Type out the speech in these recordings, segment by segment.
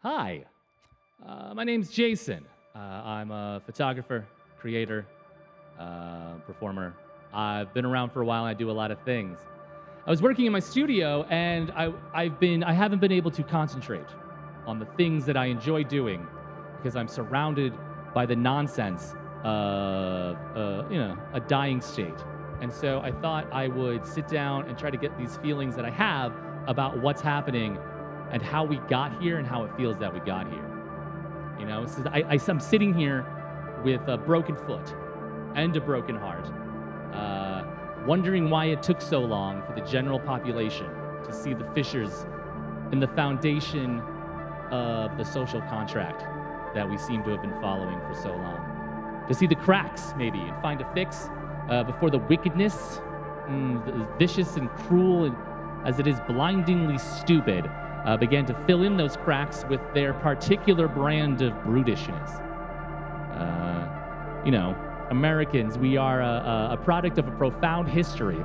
Hi, my name's Jason. I'm a photographer, creator, performer. I've been around for a while and I do a lot of things. I was working in my studio and I haven't been able to concentrate on the things that I enjoy doing because I'm surrounded by the nonsense of a dying state. And so I thought I would sit down and try to get these feelings that I have about what's happening and how we got here and how it feels that we got here. You know, so I'm sitting here with a broken foot and a broken heart, wondering why it took so long for the general population to see the fissures in the foundation of the social contract that we seem to have been following for so long. To see the cracks, maybe, and find a fix before the wickedness, as vicious and cruel and as it is blindingly stupid, began to fill in those cracks with their particular brand of brutishness. Americans, we are a product of a profound history,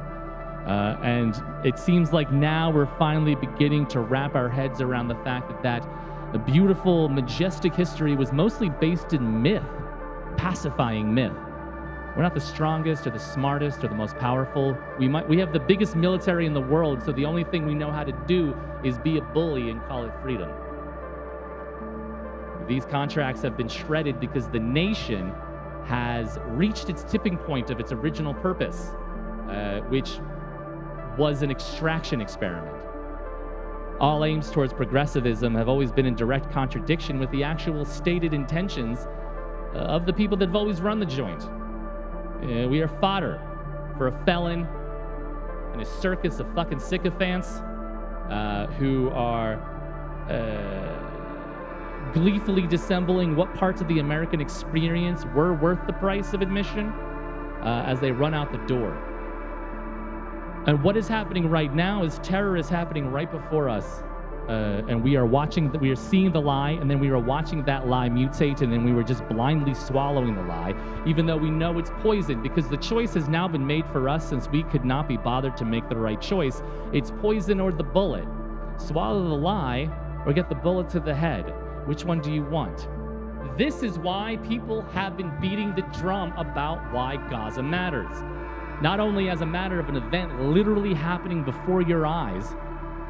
and it seems like now we're finally beginning to wrap our heads around the fact that a beautiful, majestic history was mostly based in myth, pacifying myth. We're not the strongest or the smartest or the most powerful. We have the biggest military in the world, so the only thing we know how to do is be a bully and call it freedom. These contracts have been shredded because the nation has reached its tipping point of its original purpose, which was an extraction experiment. All aims towards progressivism have always been in direct contradiction with the actual stated intentions of the people that have always run the joint. We are fodder for a felon and a circus of fucking sycophants who are gleefully dissembling what parts of the American experience were worth the price of admission as they run out the door. And what is happening right now is terror is happening right before us. And we are seeing the lie, and then we are watching that lie mutate, and then we were just blindly swallowing the lie, even though we know it's poison, because the choice has now been made for us since we could not be bothered to make the right choice. It's poison or the bullet. Swallow the lie or get the bullet to the head. Which one do you want? This is why people have been beating the drum about why Gaza matters. Not only as a matter of an event literally happening before your eyes,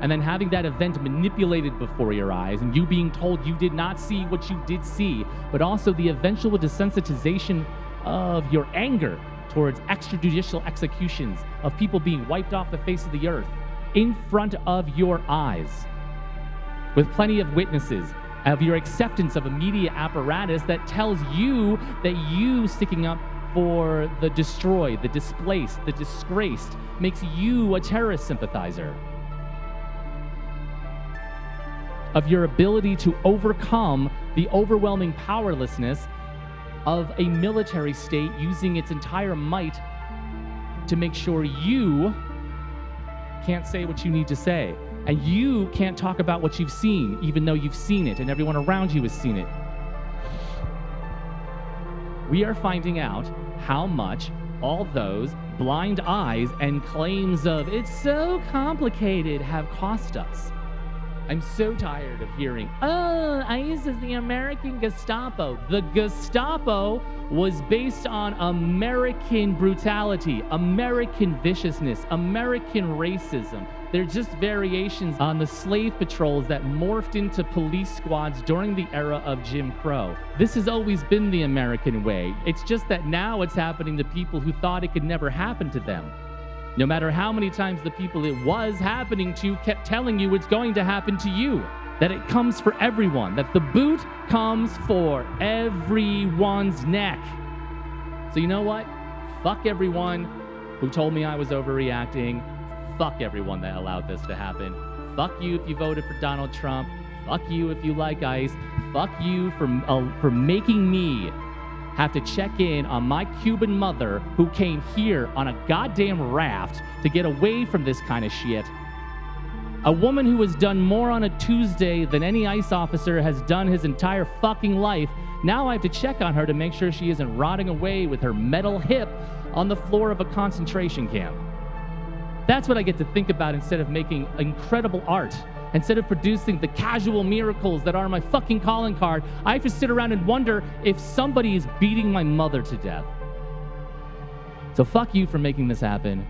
and then having that event manipulated before your eyes, and you being told you did not see what you did see, but also the eventual desensitization of your anger towards extrajudicial executions of people being wiped off the face of the earth in front of your eyes, with plenty of witnesses of your acceptance of a media apparatus that tells you that you sticking up for the destroyed, the displaced, the disgraced makes you a terrorist sympathizer. Of your ability to overcome the overwhelming powerlessness of a military state using its entire might to make sure you can't say what you need to say. And you can't talk about what you've seen, even though you've seen it and everyone around you has seen it. We are finding out how much all those blind eyes and claims of it's so complicated have cost us. I'm so tired of hearing, ICE is the American Gestapo. The Gestapo was based on American brutality, American viciousness, American racism. They're just variations on the slave patrols that morphed into police squads during the era of Jim Crow. This has always been the American way. It's just that now it's happening to people who thought it could never happen to them. No matter how many times the people it was happening to kept telling you it's going to happen to you, that it comes for everyone, that the boot comes for everyone's neck. So you know what? Fuck everyone who told me I was overreacting. Fuck everyone that allowed this to happen. Fuck you if you voted for Donald Trump. Fuck you if you like ICE. Fuck you for making me have to check in on my Cuban mother who came here on a goddamn raft to get away from this kind of shit. A woman who has done more on a Tuesday than any ICE officer has done his entire fucking life. Now I have to check on her to make sure she isn't rotting away with her metal hip on the floor of a concentration camp. That's what I get to think about instead of making incredible art Instead of producing the casual miracles that are my fucking calling card, I have to sit around and wonder if somebody is beating my mother to death. So fuck you for making this happen.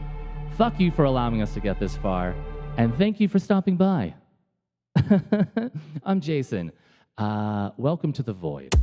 Fuck you for allowing us to get this far. And thank you for stopping by. I'm Jason. Welcome to the Void.